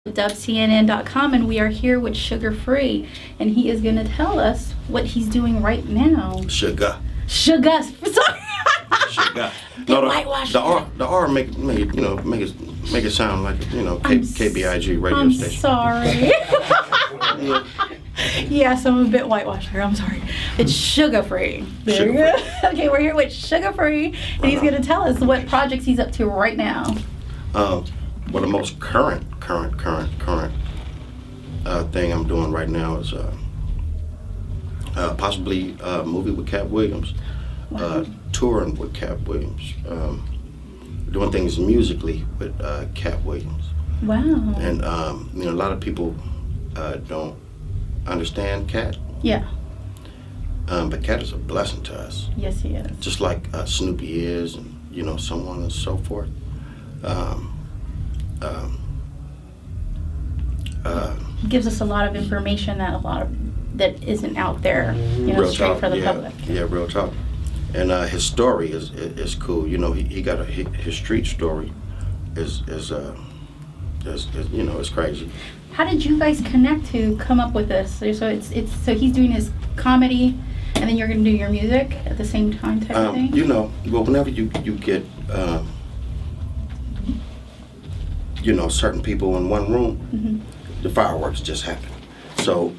dubcnn.com, and we are here with Sugar Free, and he is going to tell us what he's doing right now. Suga. Sorry. Suga. The R make it sound like KBIG radio I'm station. Sorry. Yes, I'm a bit whitewashed here. I'm sorry. It's Sugar Free. There you go. Okay, we're here with Sugar Free, and he's going to tell us what projects he's up to right now. Well, the most current thing I'm doing right now is possibly a movie with Katt Williams, touring with Katt Williams, doing things musically with Katt Williams. Wow. And a lot of people don't understand Katt. Yeah. But Katt is a blessing to us. Yes, he is. Just like Snoopy is, and so on and so forth. Gives us a lot of information that isn't out there, straight for the public. Yeah, real talk. And his story is cool. He got his street story is crazy. How did you guys connect to come up with this? So so he's doing his comedy, and then you're going to do your music at the same time, type of thing. Well, whenever you get certain people in one room, the fireworks just happen. So,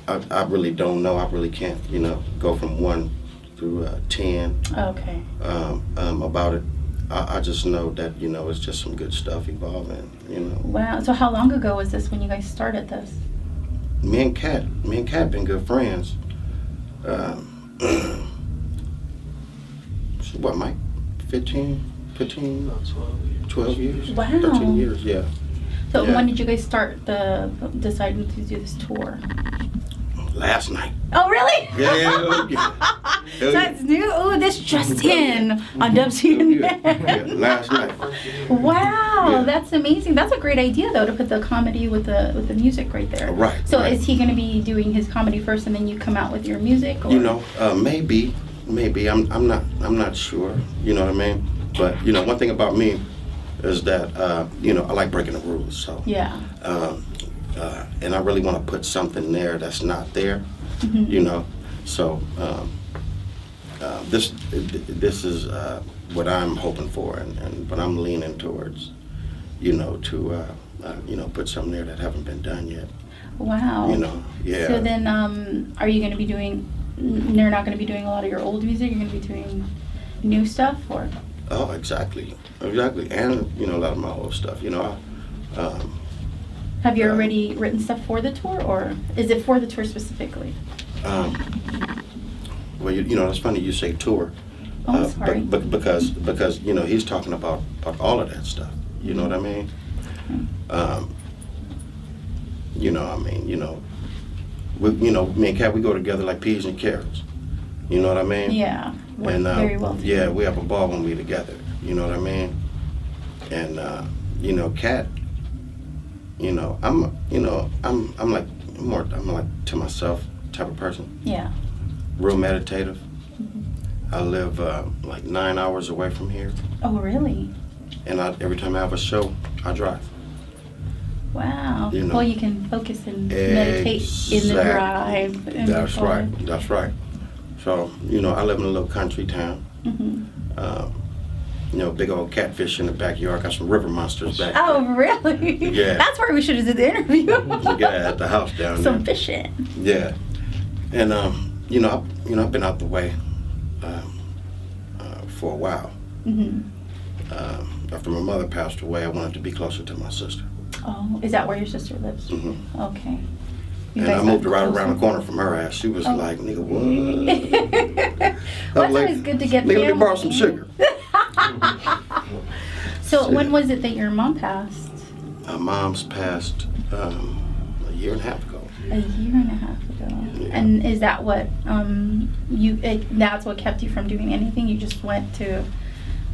I really don't know. I really can't, go from 1 through 10. Okay. About it. I just know that, it's just some good stuff evolving, Wow. So how long ago was this when you guys started this? Me and Katt been good friends. What, Mike? 15, 12 years? Wow. 13 years, yeah. So Yeah. when did you guys start deciding to do this tour? Last night. Oh, really? Yeah. So it's new. Oh, this just in on WCNN. Yeah, last night. Wow, Yeah. that's amazing. That's a great idea, though, to put the comedy with the music right there. Right. So right. is he going to be doing his comedy first, and then you come out with your music? Or? Maybe. I'm not sure. You know what I mean? But one thing about me is that I like breaking the rules. So Yeah. And I really want to put something there that's not there. So this is what I'm hoping for, and what I'm leaning towards. To put something there that haven't been done yet. Wow. Yeah. So then, are you going to be doing? You're not going to be doing a lot of your old music. You're going to be doing new stuff, or? Oh, exactly, and a lot of my old stuff. Have you already written stuff for the tour, or is it for the tour specifically? Well, it's funny you say tour. Oh, I'm sorry. But because he's talking about all of that stuff. You know what I mean? Me and Katt, we go together like peas and carrots. You know what I mean? Yeah. And very well. yeah, we have a ball when we together. You know what I mean? And Katt, I'm like to myself type of person. Yeah. Real meditative. I live like 9 hours away from here. Oh, really? And every time I have a show, I drive. Wow. Well, you can focus and meditate in the drive. That's right. So, I live in a little country town. Big old catfish in the backyard. Got some river monsters back there. Oh, really? Yeah. That's where we should have did the interview. Yeah, at the house down there. Some fishing. Yeah. And, I've been out the way for a while. After my mother passed away, I wanted to be closer to my sister. Oh, is that where your sister lives? Okay. And I moved right around the corner from her ass. She was like, nigga, what? Well, it's always good to get nigga, family. let me borrow some sugar. So when was it that your mom passed? My mom's passed a year and a half ago. A year and a half ago. Yeah. And is that what that's what kept you from doing anything? You just went to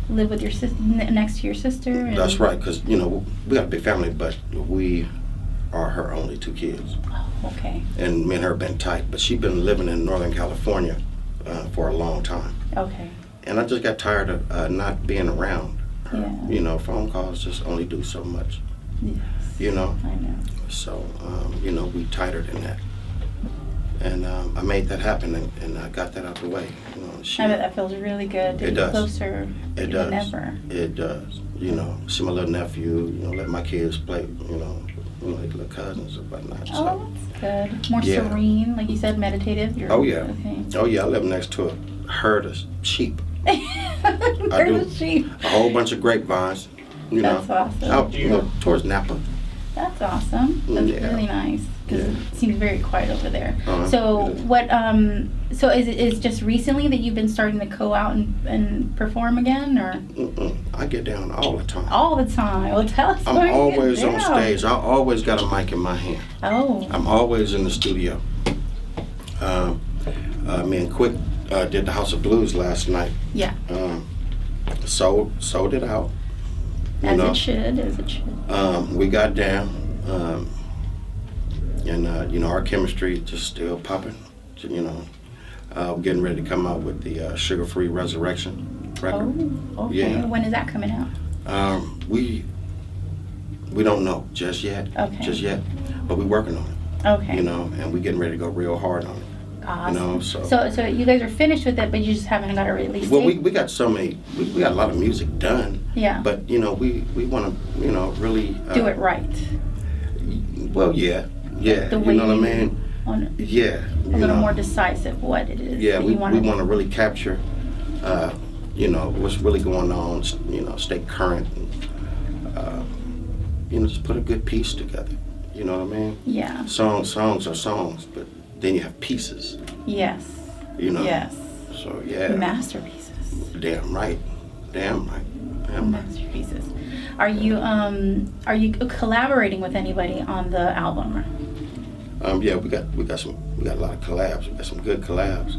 live with your sister, next to your sister? And That's right, because we got a big family, but we are her only 2 kids. Oh, okay. And me and her have been tight, but she's been living in Northern California for a long time. Okay. And I just got tired of not being around her. Yeah. Phone calls just only do so much. Yes. You know. I know. So you know, we tighter than that. And I made that happen, and I got that out the way. You know, I bet that feels really good. It does. Closer It than does. ever. It does. You know, see my little nephew. You know, let my kids play. You know, like little cousins and whatnot. So. Oh, that's good. More Yeah. serene, like you said, meditative. Oh yeah. Okay. Oh yeah. I live next to a herd of sheep. Herd do. of sheep. A whole bunch of grapevines. You That's know, awesome. out towards Napa. That's awesome. That's Yeah. really nice because Yeah. it seems very quiet over there. Uh-huh. So It is. what? So is just recently that you've been starting to go out and perform again, or I get down all the time. all the time? Well, tell us. I'm where you get always on down. stage. I always got a mic in my hand. Oh. I'm always in the studio. Me and Quik did the House of Blues last night. Yeah. Sold it out. You As know, it should. As it should. we got down, and you know, our chemistry just still popping. You know, we're getting ready to come out with the Sugar-Free Resurrection record. Oh. Okay. Yeah. When is that coming out? We don't know just yet. Okay. Just yet, but we're working on it. Okay. You know, and we're getting ready to go real hard on it. Awesome. You know, so. So you guys are finished with it, but you just haven't got a release Well, date? we got so many. We got a lot of music done. Yeah. But you know, we want to, you know, really do it right. Well, yeah. The You way know what I you mean? Yeah. A little more decisive what it is. Yeah, that we you want to really capture, you know, what's really going on. You know, stay current. And, you know, just put a good piece together. You know what I mean? Yeah. Songs are songs, but then you have pieces. Yes. You know. Yes. So yeah. Masterpieces. Damn right. Damn right. Damn right. Masterpieces. Are you collaborating with anybody on the album? Yeah, we got a lot of collabs. We got some good collabs.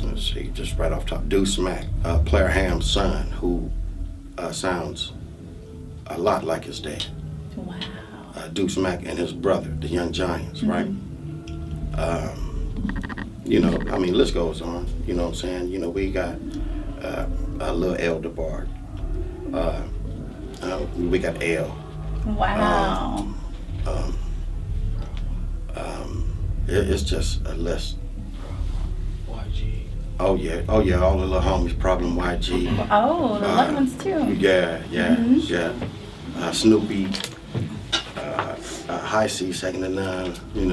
Let's see, just right off top, Deuce Mack, Player Ham's son, who sounds a lot like his dad. Wow. Deuce Mack and his brother, the Young Giants, right? You know, I mean, list goes on. You know what I'm saying? You know, we got a little L DeBard. We got L. Wow. It's just a list. YG. Oh yeah, all the little homies, Problem YG. Oh, the loved ones too. Yeah. Snoopy, High C, Second to None. We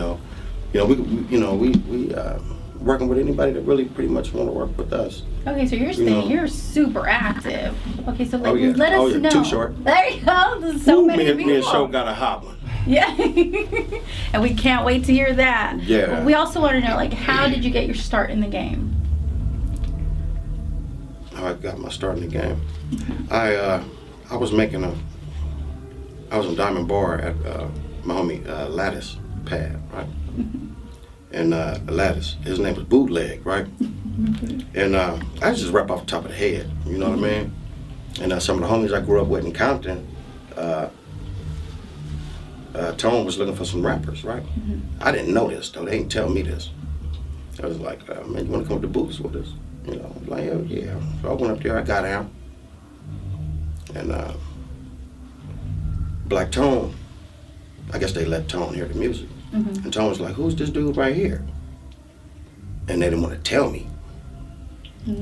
working with anybody that really pretty much want to work with us. Okay, so you're saying you're super active. Okay, so like, let us know. Too short. There you go. There's so many people. Me and Show got a hot one. Yeah. And we can't wait to hear that. Yeah. We also want to know, like, how did you get your start in the game? How I got my start in the game. I was in Diamond Bar at my homie Lattice Pad, right? And Lattice, his name was Bootleg, right? And I just rap off the top of the head, you know what I mean? And some of the homies I grew up with in Compton, Tone was looking for some rappers, right? I didn't know this though, they didn't tell me this. I was like, man, you wanna come to Boots with us? You know, I'm like, hell yeah. So I went up there, I got out. And Black Tone, I guess they let Tone hear the music. And Tone was like, who's this dude right here? And they didn't want to tell me.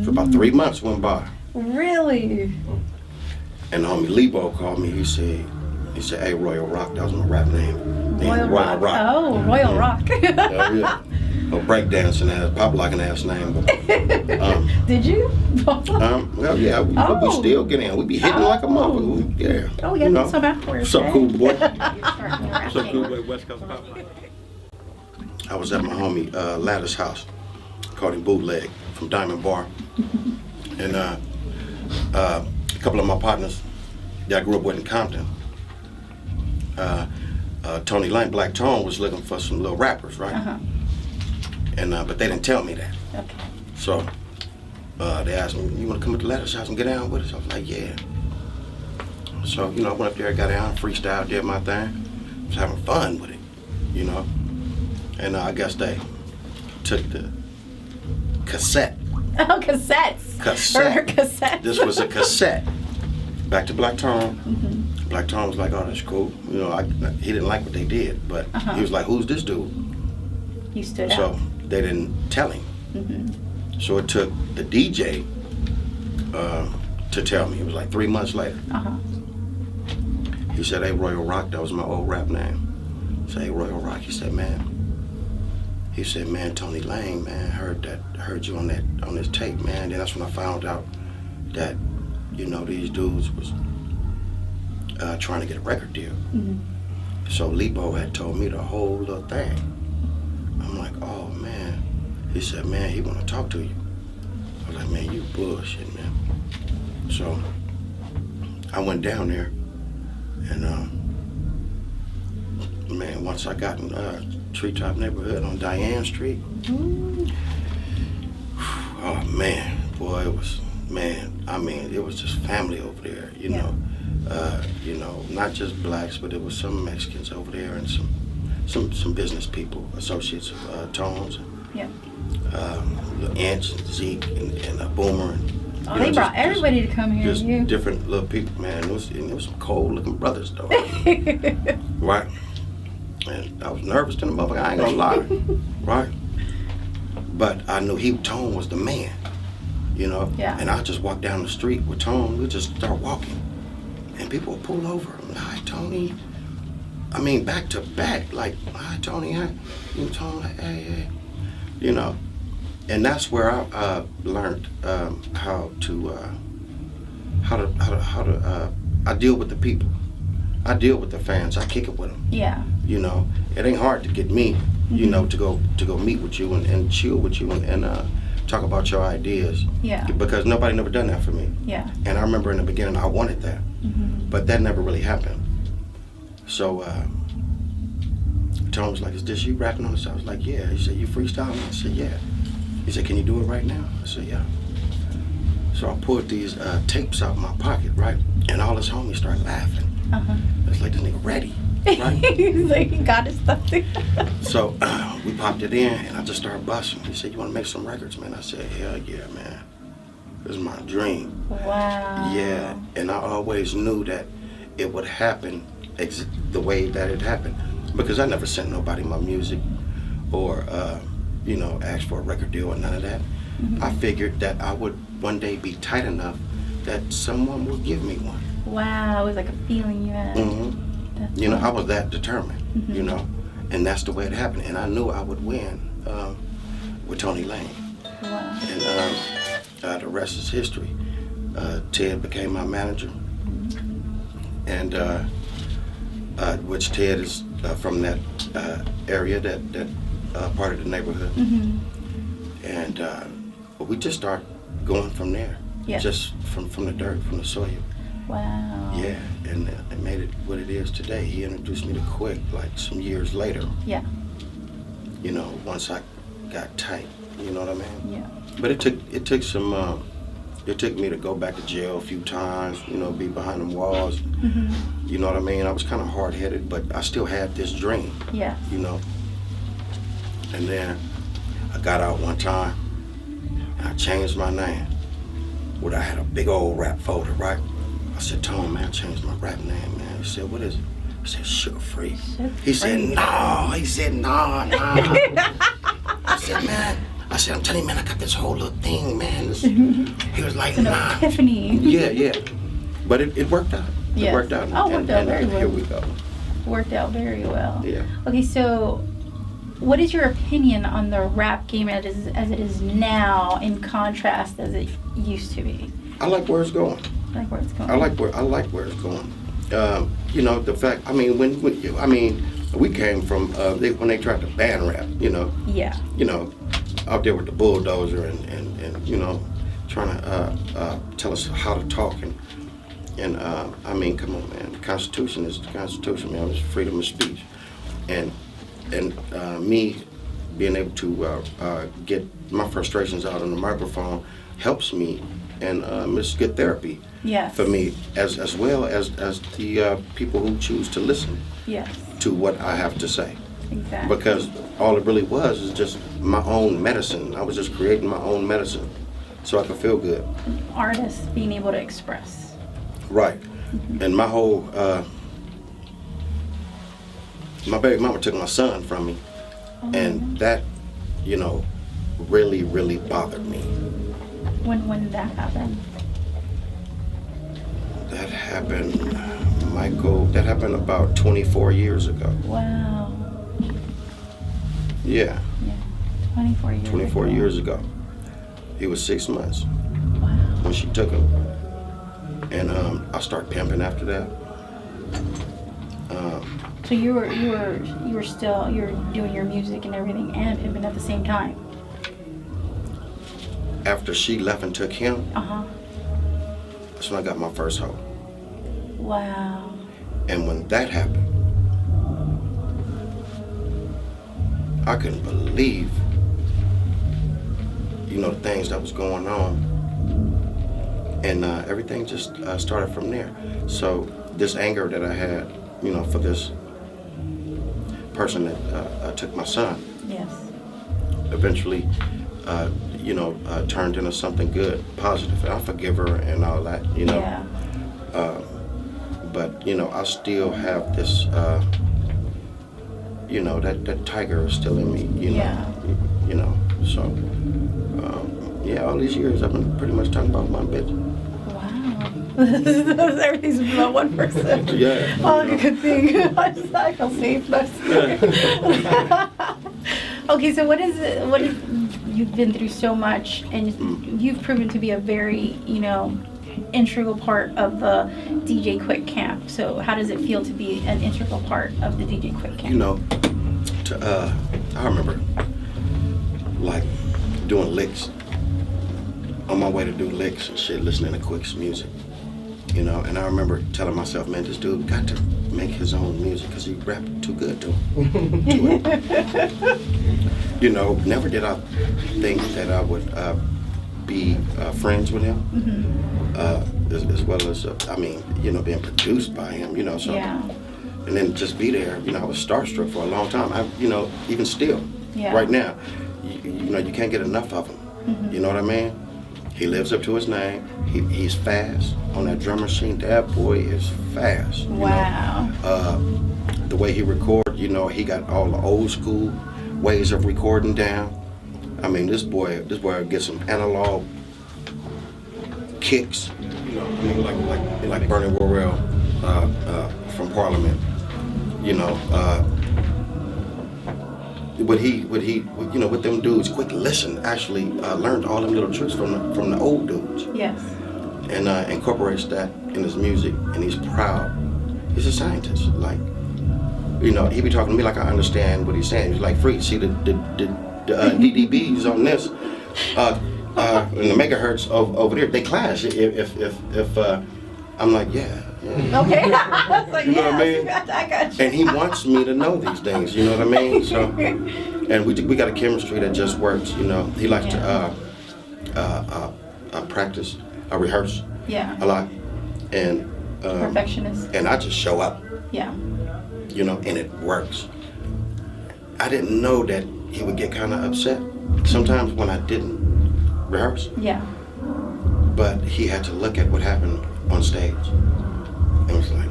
For about 3 months went by. Really? And the homie Lebo called me, he said, hey, Royal Rock, that was my rap name. Royal Rock. Oh, Royal Rock. Yeah. A breakdancing ass, pop locking ass name. But, did you? Well, yeah, we still get in. We be hitting like a motherfucker. Yeah. Oh, yeah, that's some afterwards. What's up, cool boy? What's up, cool boy? West Coast Pop. I was at my homie Lattice's house, called him Bootleg from Diamond Bar. And a couple of my partners that I grew up with in Compton, Tony Lane, Black Tone, was looking for some little rappers, right? And but they didn't tell me that. Okay. So they asked me, you want to come to the Lattice's house and get down with us? I was like, yeah. So, you know, I went up there, got down, freestyle, did my thing. Was having fun with it, you know. And I guess they took the cassette. Oh, cassettes. Cassette. Cassettes. This was a cassette. back to Black Tom. Black Tom was like, oh, that's cool. You know, he didn't like what they did, but he was like, who's this dude? You stood So out. they didn't tell him. So it took the DJ to tell me. It was like 3 months later. He said, hey, Royal Rock, that was my old rap name. I said, hey, Royal Rock. He said, man, Tony Lang, man, heard you on this tape, man. Then that's when I found out that, you know, these dudes was trying to get a record deal. So Lebo had told me the whole little thing. I'm like, oh man. He said, man, he want to talk to you. I was like, man, you bullshit, man. So I went down there, and man, once I got in Treetop neighborhood on Diane Street, oh man, boy, it was, man, I mean, it was just family over there, you know. You know, not just blacks, but there was some Mexicans over there and some business people, associates of Tones, Inch and Zeke and Boomer. And, oh, they brought everybody to come here. Just different little people, man. It was some cold looking brothers though. Right? And I was nervous to the motherfucker, I ain't gonna lie. Right? But I knew Tone was the man, you know? And I just walked down the street with Tone, we just start walking. And people would pull over. I'm like, hi, Tony. I mean, back to back, like, hi, Tony, hi. You know, Tony, like, hey. You know, and that's where I learned how to I deal with the people. I deal with the fans. I kick it with them. Yeah. You know, it ain't hard to get me, you know, to go meet with you and chill with you and talk about your ideas. Yeah. Because nobody never done that for me. Yeah. And I remember in the beginning I wanted that, but that never really happened. So Tom was like, "Is this you rapping on this?" I was like, "Yeah." He said, "You freestyling?" I said, "Yeah." He said, "Can you do it right now?" I said, "Yeah." So I pulled these tapes out of my pocket, right? And all his homies started laughing. It's like, this nigga ready, right? He's like, he got his stuff together. So we popped it in, and I just started busting. He said, "You want to make some records, man?" I said, "Hell yeah, man. This is my dream." Wow. Yeah, and I always knew that it would happen the way that it happened, because I never sent nobody my music or, you know, asked for a record deal or none of that. I figured that I would one day be tight enough that someone would give me one. Wow, it was like a feeling you had. You know, I was that determined, you know, and that's the way it happened. And I knew I would win with Tony Lang. Wow. And the rest is history. Ted became my manager, and which Ted is from that area, that part of the neighborhood. And we just start going from there, just from the dirt, from the soil. Wow. Yeah, and it made it what it is today. He introduced me to Quik like some years later. Yeah. You know, once I got tight, you know what I mean? Yeah. But it took some, it took me to go back to jail a few times, you know, be behind them walls. You know what I mean? I was kind of hard-headed, but I still had this dream. Yeah. You know? And then I got out one time, and I changed my name. Well, I had a big old rap folder, right? I said, "Tom, man, I changed my rap name, man." He said, "What is it?" I said, "Sugar Free." He said, "No." He said, "No." I said, "Man," I said, "I'm telling you, man, I got this whole little thing, man." He was like, "Nah." Epiphany. Yeah. But it worked out. It worked out. Oh, it worked out very well. Here we go. Worked out very well. Yeah. Okay, so what is your opinion on the rap game as it is now in contrast as it used to be? I like where it's going. I like where it's going. I like where it's going. You know, the fact. I mean, we came from when they tried to ban rap. You know. Yeah. You know, out there with the bulldozer and you know, trying to tell us how to talk and I mean, come on, man. The Constitution is the Constitution, man. It's freedom of speech, and me being able to get my frustrations out on the microphone helps me, and it's good therapy for me as well as the people who choose to listen to what I have to say. Exactly. Because all it really was is just my own medicine. I was just creating my own medicine so I could feel good. Artists being able to express. Right. And my whole, my baby mama took my son from me. And that, you know, really, really bothered me. When did that happen? That happened, Michael, that happened about 24 years ago. Wow. Yeah. Yeah. 24 years 24 ago. years ago. He was 6 months Wow. when she took him. And I started pimping after that. So you were doing your music and everything and pimping at the same time. After she left and took him, that's when I got my first hoe. Wow. And when that happened, I couldn't believe, you know, the things that was going on. And everything just started from there. So this anger that I had, you know, for this person that took my son, Yes. eventually, you know, turned into something good, positive. And I forgive her and all that, you know. Yeah. But, you know, I still have this, you know, that tiger is still in me, you know. Yeah. You know, so, yeah, all these years I've been pretty much talking about my bitch. Wow. Everything's about one person. Yeah. Oh, good thing. I feel safe. Okay, so what is you've been through so much, and you've proven to be a very, you know, integral part of the DJ Quik camp. So how does it feel to be an integral part of the DJ Quik camp? You know, I remember like doing licks, on my way to do licks and shit, listening to Quik's music, you know, and I remember telling myself, man, this dude got to make his own music because he rapped too good to it. You know, never did I think that I would be friends with him, as well as, I mean, you know, being produced by him, you know, so. Yeah. And then just be there, you know, I was starstruck for a long time. You know, even still, Yeah. right now, you know, you can't get enough of him. You know what I mean? He lives up to his name. He's fast on that drum machine. That boy is fast. You Wow. know? The way he records, you know, he got all the old school ways of recording down. I mean, this boy gets some analog kicks. You know, I mean, like Bernie Worrell from Parliament. You know, what them dudes, Quik Listen, actually learned all them little tricks from the old dudes. Yes. And incorporates that in his music, and he's proud. He's a scientist. Like, you know, he be talking to me like I understand what he's saying. He's like, "Free, see the DDBs on this, and the megahertz over there, they clash. If I'm like, yeah. Okay. I was like, You know what I mean? I got you. And he wants me to know these things, you know what I mean? So, and we got a chemistry that just works, you know. He likes to practice, rehearse Yeah. a lot, and Perfectionist. and I just show up, Yeah. you know, and it works. I didn't know that he would get kind of upset sometimes when I didn't rehearse, Yeah. but he had to look at what happened on stage. It was like,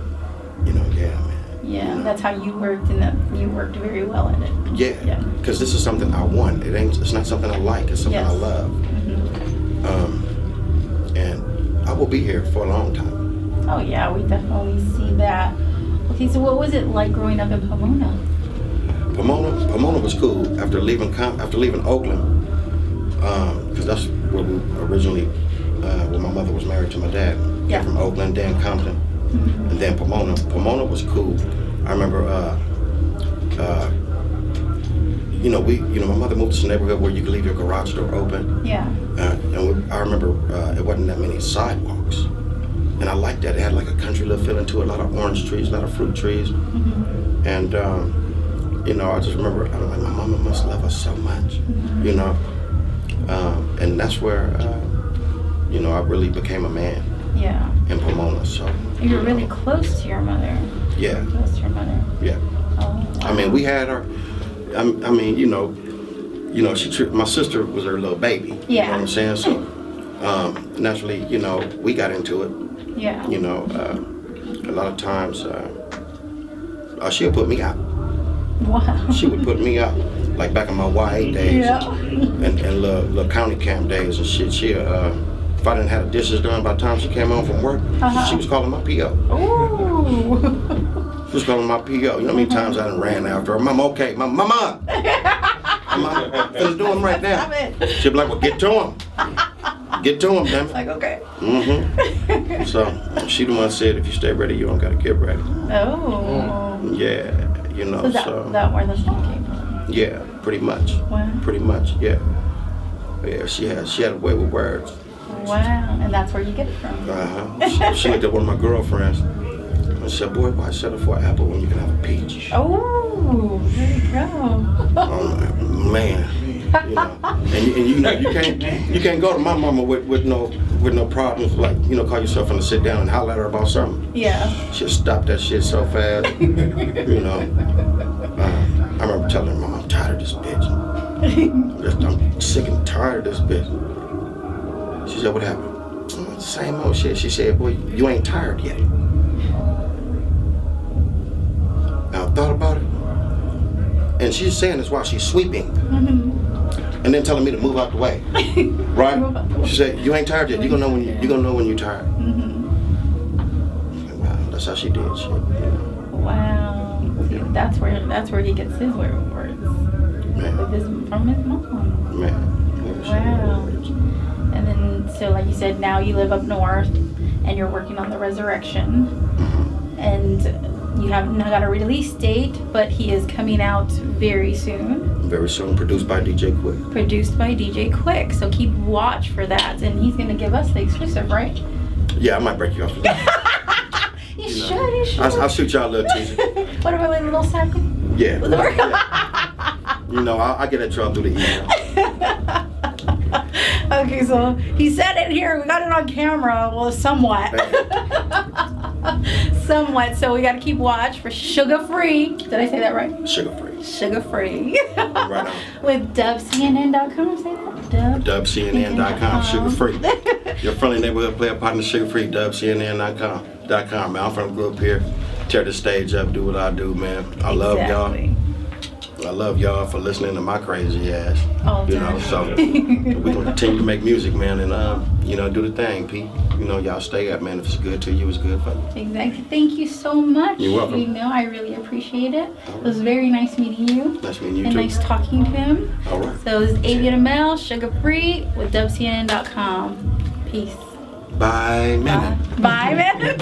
you know, yeah, man. Yeah. You know? That's how you worked, and that you worked very well at it. Yeah, Yeah. because this is something I want. It's not something I like. It's something Yes. I love. And I will be here for a long time. Oh yeah, we definitely see that. Okay, so what was it like growing up in Pomona? Pomona was cool after leaving Oakland, because that's where we originally, where my mother was married to my dad. Yeah. Came from Oakland, then Compton, and then Pomona. Pomona was cool. I remember, my mother moved to a neighborhood where you could leave your garage door open. Yeah. I remember it wasn't that many sidewalks, and I liked that. It had like a country little feeling to it, a lot of orange trees, a lot of fruit trees, and I just remember, I'm like, my mama must love us so much, you know, and that's where, I really became a man. Yeah. In Pomona, so. You're really close to your mother. Yeah. Close to your mother. Yeah. Oh. Wow. I mean, we had her. My sister was her little baby. Yeah. You know what I'm saying? So, naturally, we got into it. Yeah. You know, a lot of times she'll put me out. Wow. She would put me out. Like back in my YA days Yeah. and little county camp days and shit. She if I didn't have the dishes done by the time she came home from work, she was calling my PO. Ooh. She was calling my PO. You know how many times I done ran after her? Mama, okay. Mama. Mama, finish doing them right now. She'd be like, well, get to him. Get to him, damn it. Like, okay. Mm-hmm. So, she the one said, if you stay ready, you don't got to get ready. Oh. Yeah, you know, So that where the song came from? Yeah, pretty much. Wow. Pretty much, yeah. Yeah, she had a way with words. Wow, and that's where you get it from. She looked at one of my girlfriends and said, boy, why settle for an apple when you can have a peach? Oh, there you go. Oh, man. You know, and you know, you can't go to my mama with no problems, like, you know, call yourself and sit down and holler at her about something. Yeah. She'll stop that shit so fast. You know. I remember telling her, Mom, I'm tired of this bitch. I'm sick and tired of this bitch. She said, what happened? Oh, same old shit. She said, boy, you ain't tired yet. Now, I thought about it. And she's saying this while she's sweeping. And then telling me to move out the way. Right? She said, you ain't tired yet. You're gonna know when you're tired. Wow, that's how she did shit. You know? Wow. See, that's where he gets his words. From his mom. Man. Wow. And then, so like you said, now you live up north, and you're working on the Resurrection, and you have not got a release date, but he is coming out very soon. Very soon, produced by DJ Quik. Produced by DJ Quik. So keep watch for that, and he's gonna give us the exclusive, right? Yeah, I might break you off for that. You should. I'll shoot y'all a little teaser. What about a little sample? Yeah. You know, I get that y'all through the email. Okay, so he said it here. We got it on camera. Well, somewhat. Somewhat. So we got to keep watch for Sugar Free. Did I say that right? Sugar Free. Sugar Free. Right on. With dubcnn.com. Say that. Dubcnn.com. Sugar Free. Your friendly neighborhood player partner, Sugar Free. Dubcnn.com. Man, I'm from the group here. Tear the stage up. Do what I do, man. I love y'all. I love y'all for listening to my crazy ass. You know, so we're gonna continue to make music, man, and you know, do the thing, Pete. You know, y'all stay up, man. If it's good to you, it's good for you. Exactly. Thank you so much. You're welcome. You know, I really appreciate it. It was very nice meeting you. Nice meeting you and too. Nice talking to him. All right. So it was Avian Amel, Sugar Free with dubcnn.com. Peace. Bye, man. Bye, man.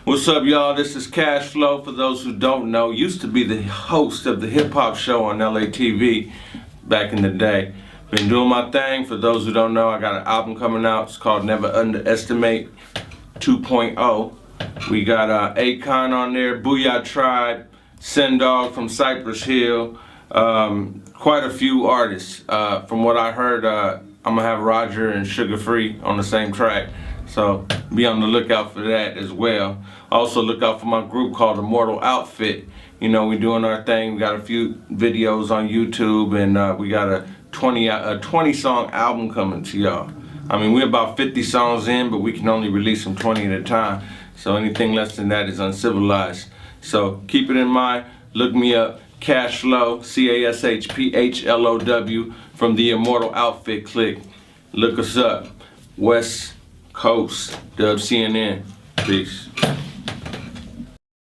What's up, y'all? This is Cash Flow. For those who don't know, used to be the host of the hip hop show on LA TV back in the day. Been doing my thing. For those who don't know, I got an album coming out. It's called Never Underestimate 2.0. We got Akon on there, Booyah Tribe, Sendog from Cypress Hill, quite a few artists. From what I heard, I'm gonna have Roger and Sugar Free on the same track. So be on the lookout for that as well. Also look out for my group called Immortal Outfit. You know, we're doing our thing. We got a few videos on YouTube, and we got a 20 song album coming to y'all. I mean, we're about 50 songs in, but we can only release them 20 at a time. So anything less than that is uncivilized. So keep it in mind. Look me up, Cashflow, CASHPHLOW, from the Immortal Outfit clique. Look us up, West Coast, Dub CNN. Peace.